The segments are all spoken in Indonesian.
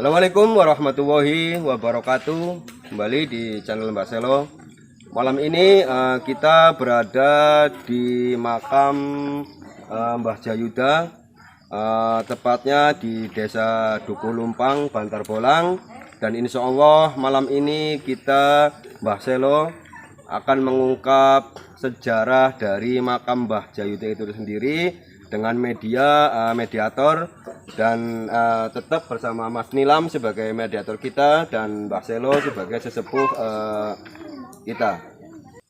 Assalamualaikum warahmatullahi wabarakatuh. Kembali di channel Mbak Selo. Malam ini kita berada di makam Mbah Jayuda, tepatnya di Desa Duku Lumpang, Bantar Bolang. Dan insya Allah malam ini kita Mbah Selo akan mengungkap sejarah dari makam Mbah Jayuda itu sendiri dengan mediator, dan tetap bersama Mas Nilam sebagai mediator kita dan Mbah Selo sebagai sesepuh kita.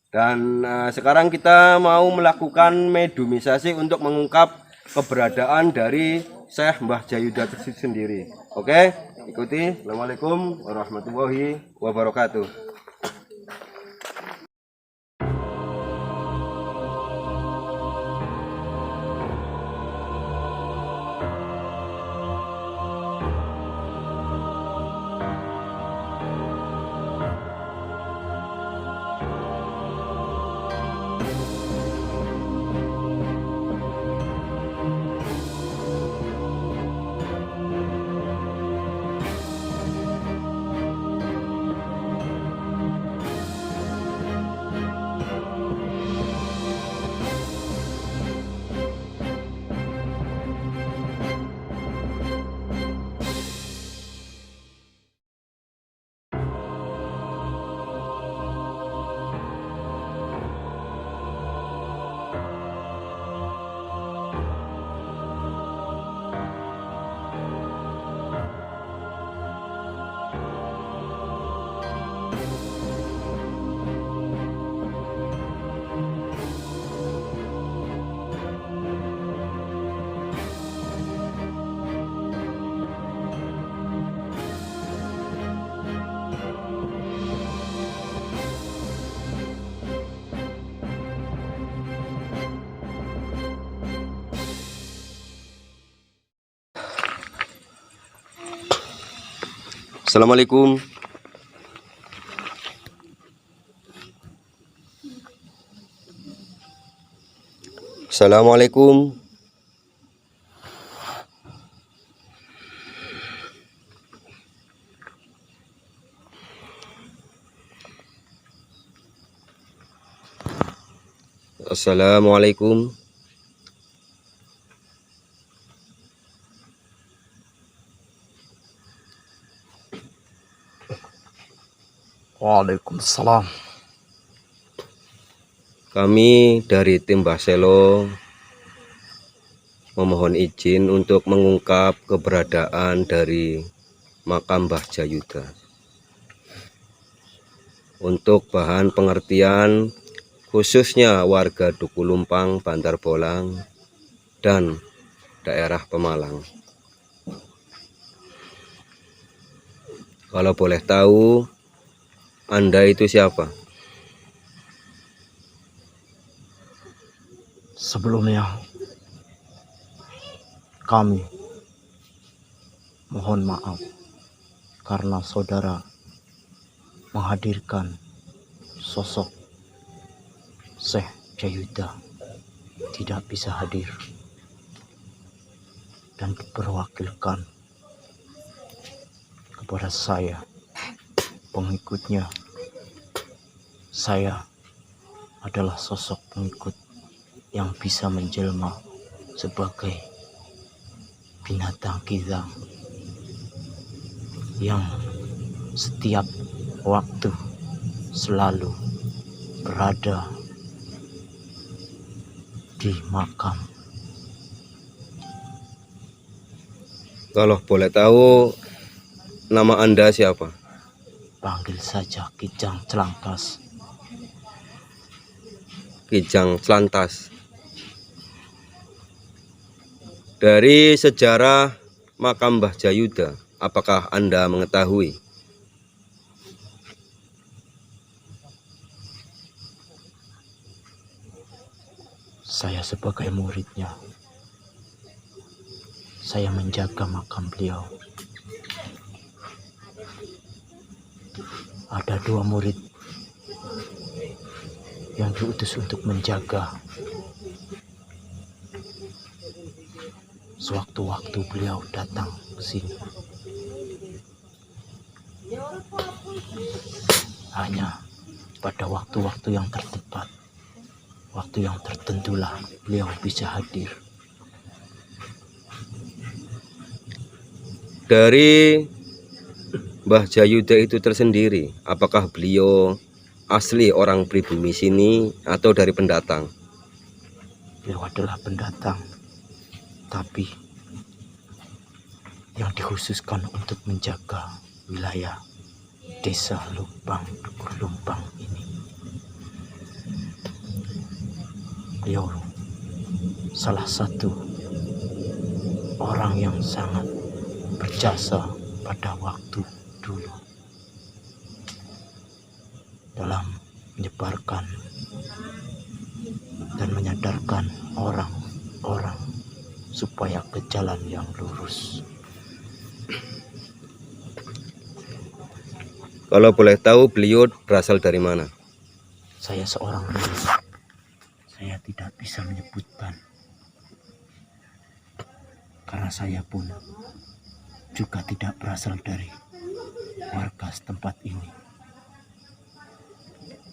Dan sekarang kita mau melakukan medumisasi untuk mengungkap keberadaan dari Syekh Mbah Jayuda itu sendiri. Oke, ikuti. Assalamualaikum warahmatullahi wabarakatuh. Assalamualaikum. Assalamualaikum. Assalamualaikum. Waalaikumsalam. Kami dari tim Mbah Selo memohon izin untuk mengungkap keberadaan dari makam Mbah Jayuda. Untuk bahan pengertian khususnya warga Duku Lumpang, Bantar Bolang, dan daerah Pemalang. Kalau boleh tahu, Anda itu siapa? Sebelumnya kami mohon maaf karena saudara menghadirkan sosok Syekh Jayuda tidak bisa hadir dan diperwakilkan kepada saya, pengikutnya. Saya adalah sosok pengikut yang bisa menjelma sebagai binatang gila yang setiap waktu selalu berada di makam. Kalau boleh tahu, nama Anda siapa? Panggil saja Kijang Celangkas. Kijang Celantas. Dari sejarah makam Mbah Jayuda, apakah Anda mengetahui? Saya sebagai muridnya, saya menjaga makam beliau. Ada 2 murid yang diutus untuk menjaga. Sewaktu-waktu beliau datang ke sini, Hanya pada waktu-waktu yang tertepat, waktu yang tertentulah beliau bisa hadir. Dari Mbah Jayuda itu tersendiri, apakah beliau asli orang pribumi sini atau dari pendatang? Beliau adalah pendatang, tapi yang dikhususkan untuk menjaga wilayah desa Lumbang, Dukur Lumbang ini. Beliau salah satu orang yang sangat berjasa pada waktu dulu dalam menyebarkan dan menyadarkan orang-orang supaya ke jalan yang lurus. Kalau boleh tahu beliau berasal dari mana? Saya seorang diri, saya tidak bisa menyebutkan karena saya pun juga tidak berasal dari warga setempat ini.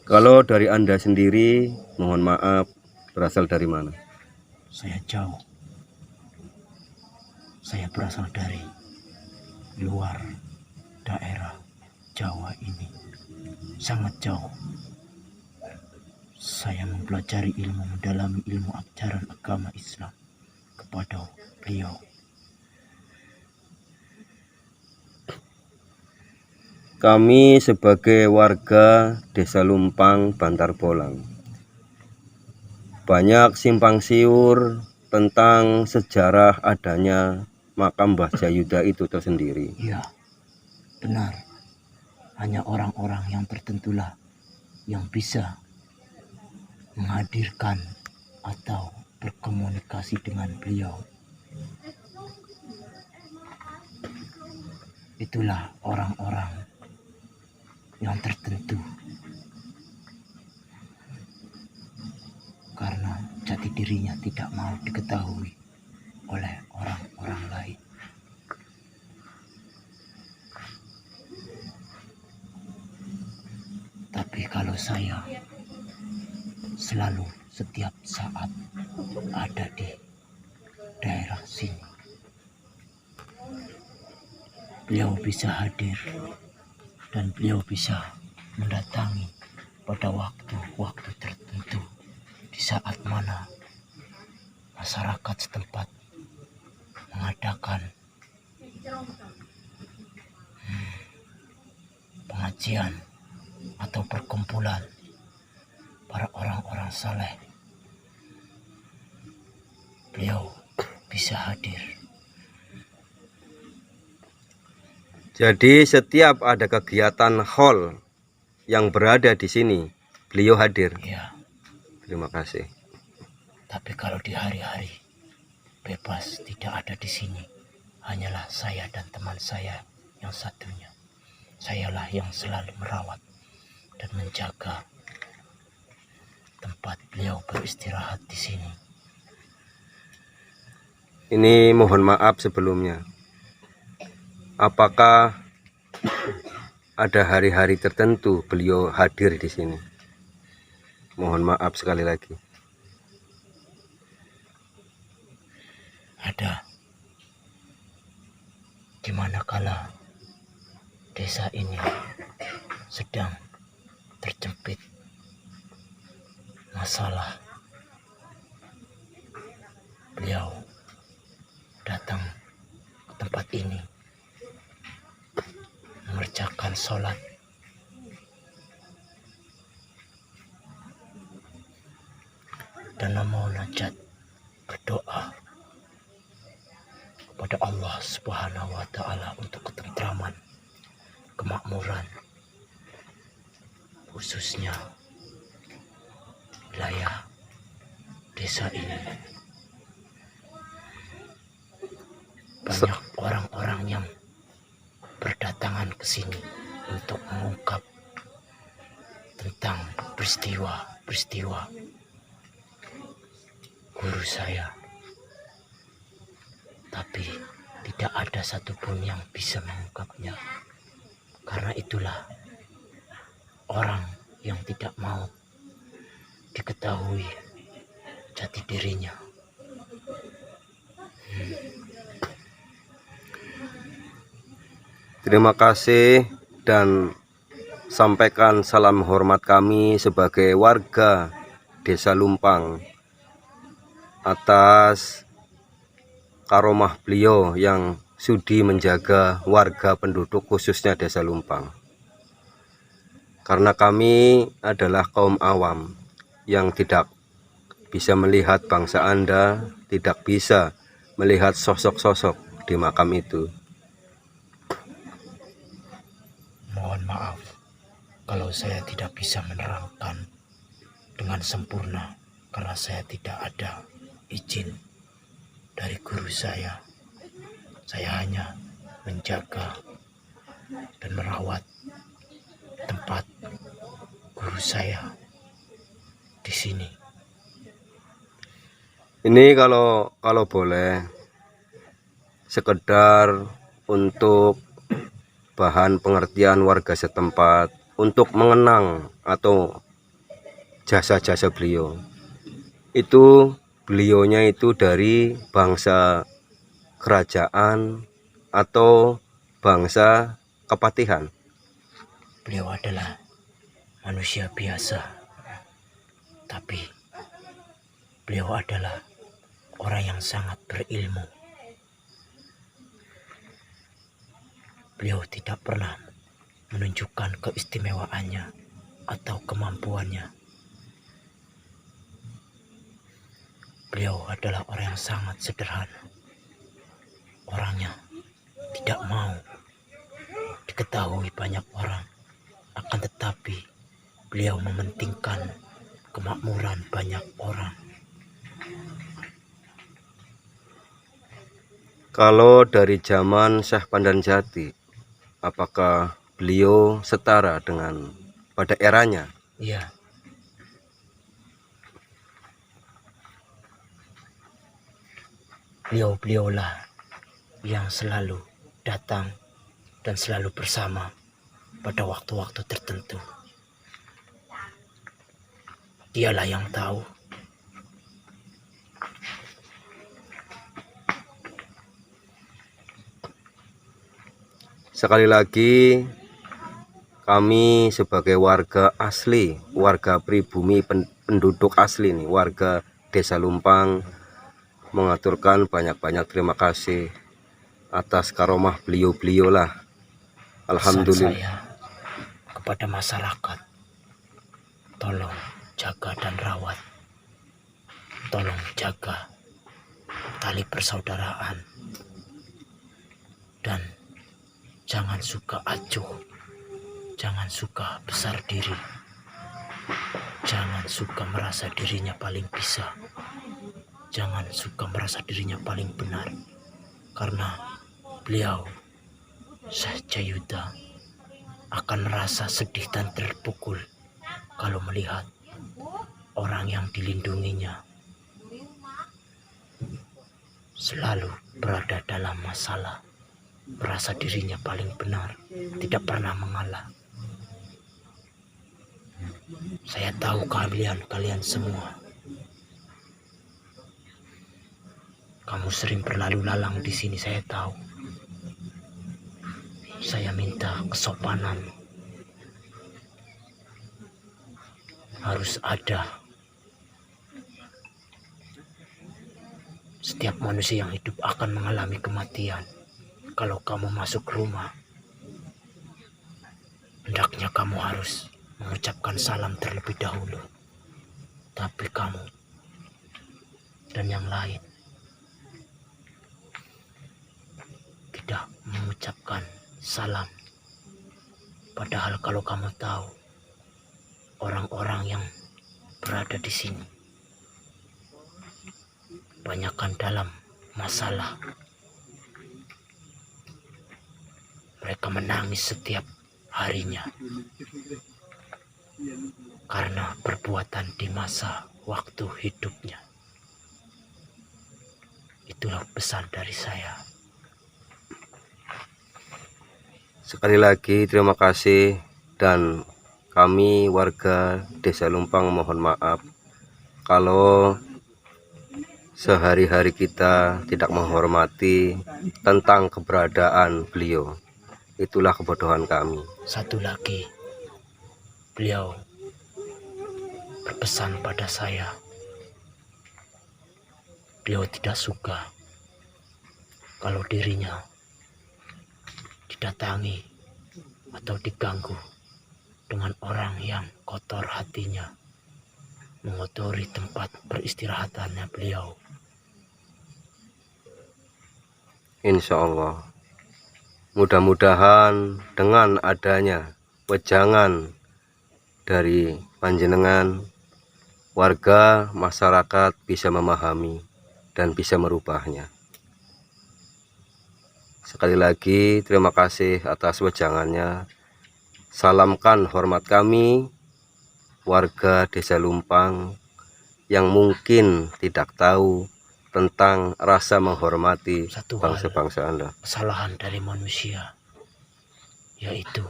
Kalau dari Anda sendiri, mohon maaf, berasal dari mana? Saya jauh. Saya berasal dari luar daerah Jawa ini, sangat jauh. Saya mempelajari ilmu, mendalami ilmu ajaran agama Islam kepada beliau. Kami sebagai warga Desa Lumpang, Bantar Bolang, banyak simpang siur tentang sejarah adanya makam Mbah Jayuda itu tersendiri. Ya, benar. Hanya orang-orang yang tertentulah yang bisa menghadirkan atau berkomunikasi dengan beliau. Itulah orang-orang yang tertentu, karena jati dirinya tidak mau diketahui oleh orang-orang lain. Tapi kalau saya selalu setiap saat ada di daerah sini, beliau bisa hadir dan beliau bisa mendatangi pada waktu-waktu tertentu di saat mana masyarakat setempat mengadakan pengajian atau perkumpulan para orang-orang saleh. Beliau bisa hadir. Jadi setiap ada kegiatan hall yang berada di sini, beliau hadir. Ya, Terima kasih. tapi kalau di hari-hari bebas tidak ada di sini, hanyalah saya dan teman saya yang satunya. Sayalah yang selalu merawat dan menjaga tempat beliau beristirahat di sini. Ini mohon maaf sebelumnya. Apakah ada hari-hari tertentu beliau hadir di sini? Mohon maaf sekali lagi. Ada di manakala desa ini sedang terjepit masalah, beliau datang ke tempat ini mengerjakan sholat dan memunajat, berdoa kepada Allah Subhanahu wa Ta'ala untuk ketentraman, kemakmuran, khususnya wilayah desa ini. Banyak orang-orang yang berdatangan ke sini untuk mengungkap tentang peristiwa-peristiwa guru saya, tapi tidak ada satupun yang bisa mengungkapnya Karena itulah orang yang tidak mau diketahui jati dirinya. Terima kasih dan sampaikan salam hormat kami sebagai warga Desa Lumpang atas karomah beliau yang sudi menjaga warga penduduk khususnya Desa Lumpang. Karena kami adalah kaum awam yang tidak bisa melihat bangsa Anda, tidak bisa melihat sosok-sosok di makam itu. Mohon maaf kalau saya tidak bisa menerangkan dengan sempurna karena saya tidak ada izin dari guru saya. Saya hanya menjaga dan merawat tempat guru saya di sini. Ini kalau boleh sekedar untuk bahan pengertian warga setempat untuk mengenang atau jasa-jasa beliau. Itu beliaunya itu dari bangsa kerajaan atau bangsa kepatihan. Beliau adalah manusia biasa, tapi beliau adalah orang yang sangat berilmu. Beliau tidak pernah menunjukkan keistimewaannya atau kemampuannya. Beliau adalah orang yang sangat sederhana. Orangnya tidak mau diketahui banyak orang, akan tetapi beliau mementingkan kemakmuran banyak orang. Kalau dari zaman Syekh Pandanjati, apakah beliau setara dengan pada eranya? Iya, beliau-beliaulah yang selalu datang dan selalu bersama pada waktu-waktu tertentu. Dialah yang tahu. Sekali lagi, kami sebagai warga asli, warga pribumi, penduduk asli nih, warga Desa Lumpang, mengaturkan banyak-banyak terima kasih atas karomah beliau-beliau lah. Pesan Alhamdulillah. saya kepada masyarakat, tolong jaga dan rawat. Tolong jaga tali persaudaraan. Dan jangan suka acuh. Jangan suka besar diri. Jangan suka merasa dirinya paling bisa. Jangan suka merasa dirinya paling benar. Karena beliau, Syekh Jayuda, akan merasa sedih dan terpukul kalau melihat orang yang dilindunginya selalu berada dalam masalah, merasa dirinya paling benar, tidak pernah mengalah. Saya tahu kalian semua. Kamu sering berlalu lalang di sini, saya tahu. Saya minta kesopanan. Harus ada. Setiap manusia yang hidup akan mengalami kematian. Kalau kamu masuk rumah, hendaknya kamu harus mengucapkan salam terlebih dahulu. Tapi kamu dan yang lain tidak mengucapkan salam. Padahal kalau kamu tahu orang-orang yang berada di sini banyakkan dalam masalah. Mereka menangis setiap harinya karena perbuatan di masa waktu hidupnya. Itulah pesan dari saya. Sekali lagi terima kasih, dan kami warga Desa Lumpang mohon maaf kalau sehari-hari kita tidak menghormati tentang keberadaan beliau. Itulah kebodohan kami. Satu lagi, beliau berpesan pada saya. Beliau tidak suka kalau dirinya didatangi atau diganggu dengan orang yang kotor hatinya, mengotori tempat peristirahatannya beliau. Insya Allah, mudah-mudahan dengan adanya wejangan dari panjenengan, warga masyarakat bisa memahami dan bisa merubahnya. Sekali lagi terima kasih atas wejangannya. Salamkan hormat kami warga Desa Lumpang yang mungkin tidak tahu tentang rasa menghormati Satu bangsa-bangsa Anda. Kesalahan dari manusia, yaitu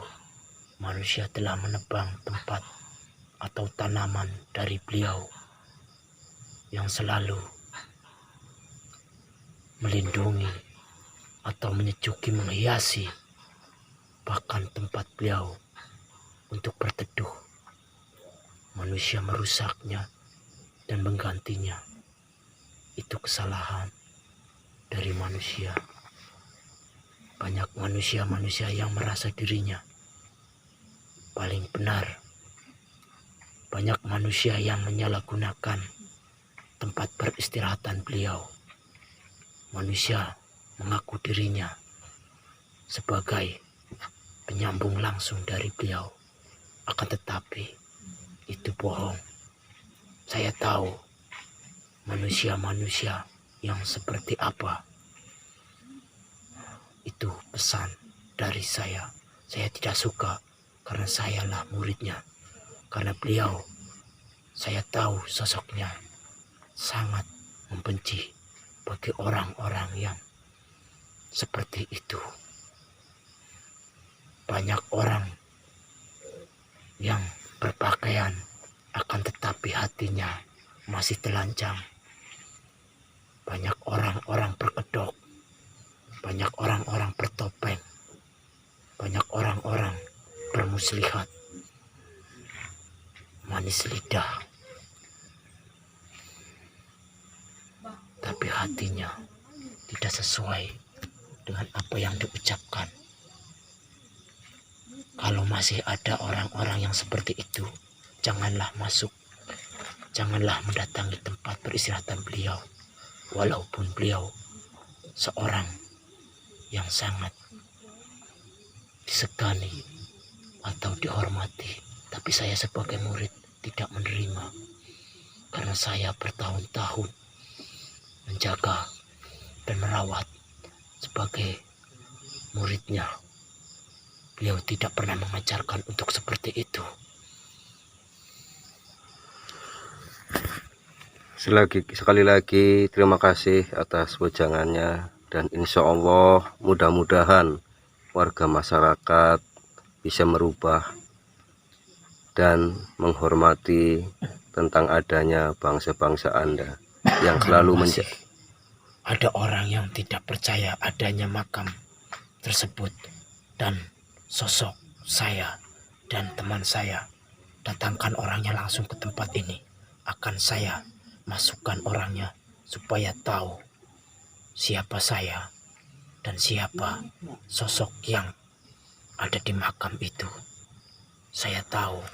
manusia telah menebang tempat atau tanaman dari beliau yang selalu melindungi atau menyejuki, menghiasi bahkan tempat beliau untuk berteduh. Manusia merusaknya dan menggantinya. Itu kesalahan dari manusia. Banyak manusia-manusia yang merasa dirinya paling benar. Banyak manusia yang menyalahgunakan tempat peristirahatan beliau. Manusia mengaku dirinya sebagai penyambung langsung dari beliau. Akan tetapi itu bohong. Saya tahu manusia-manusia yang seperti apa. Itu pesan dari saya. Saya tidak suka karena sayalah muridnya. Karena beliau, saya tahu sosoknya sangat membenci bagi orang-orang yang seperti itu. Banyak orang yang berpakaian akan tetapi hatinya masih telanjang. Banyak orang-orang berkedok, banyak orang-orang bertopeng, banyak orang-orang bermuslihat, manis lidah, tapi hatinya tidak sesuai dengan apa yang diucapkan. Kalau masih ada orang-orang yang seperti itu, janganlah masuk, janganlah mendatangi tempat peristirahatan beliau. Walaupun beliau seorang yang sangat disegani atau dihormati, tapi saya sebagai murid tidak menerima, karena saya bertahun-tahun menjaga dan merawat sebagai muridnya. Beliau tidak pernah mengajarkan untuk seperti itu. Sekali lagi terima kasih atas wejangannya, dan insya Allah mudah-mudahan warga masyarakat bisa merubah dan menghormati tentang adanya bangsa-bangsa Anda yang selalu Masih ada orang yang tidak percaya adanya makam tersebut, dan sosok saya dan teman saya datangkan orangnya langsung ke tempat ini. Akan saya masukkan orangnya supaya tahu siapa saya dan siapa sosok yang ada di makam itu. Saya tahu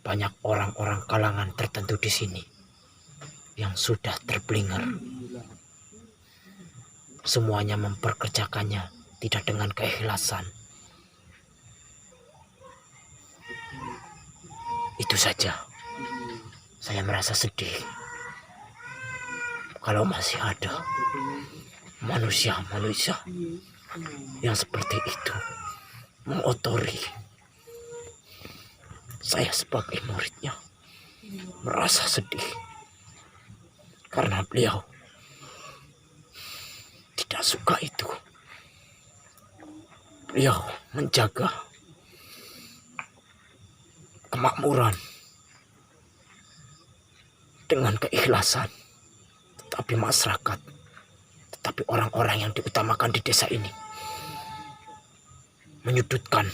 banyak orang-orang kalangan tertentu di sini yang sudah terblinger. Semuanya memperkerjakannya tidak dengan keikhlasan. Itu saja. Saya merasa sedih kalau masih ada manusia-manusia yang seperti itu mengotori saya sebagai muridnya. Merasa sedih karena beliau tidak suka itu. beliau menjaga kemakmuran dengan keikhlasan. Tetapi masyarakat, tetapi orang-orang yang diutamakan di desa ini menyudutkan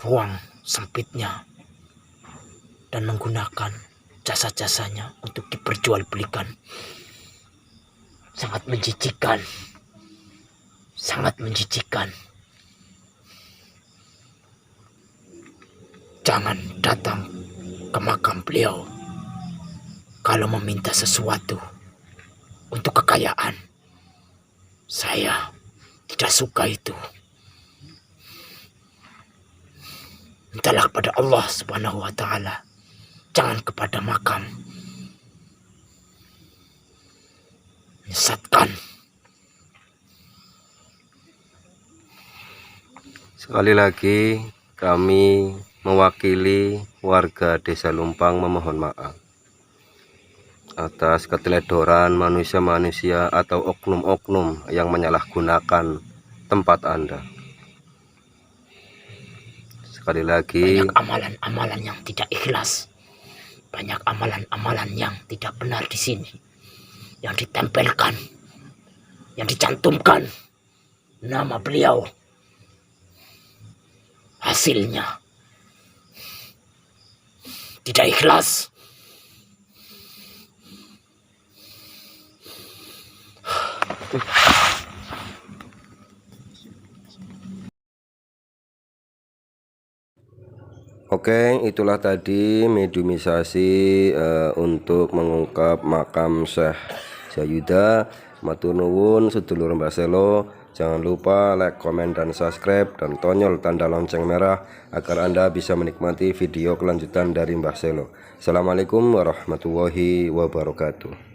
ruang sempitnya dan menggunakan jasa-jasanya untuk diperjualbelikan. Sangat menjijikan. Sangat menjijikan. Jangan datang ke makam beliau kalau meminta sesuatu untuk kekayaan. Saya tidak suka itu. Mintalah kepada Allah Subhanahu wa Ta'ala, jangan kepada makam. Menyesatkan. Sekali lagi kami mewakili warga Desa Lumpang memohon maaf atas keteledoran manusia-manusia atau oknum-oknum yang menyalahgunakan tempat Anda. Sekali lagi, banyak amalan-amalan yang tidak ikhlas, banyak amalan-amalan yang tidak benar di sini, yang ditempelkan, yang dicantumkan nama beliau. Hasilnya tidak ikhlas. Oke, itulah tadi mediumisasi untuk mengungkap makam Syekh Jayuda. Matur nuwun sedulur Mbah Selo. Jangan lupa like, komen, dan subscribe, dan tonyol tanda lonceng merah agar Anda bisa menikmati video kelanjutan dari Mbah Selo. Assalamualaikum warahmatullahi wabarakatuh.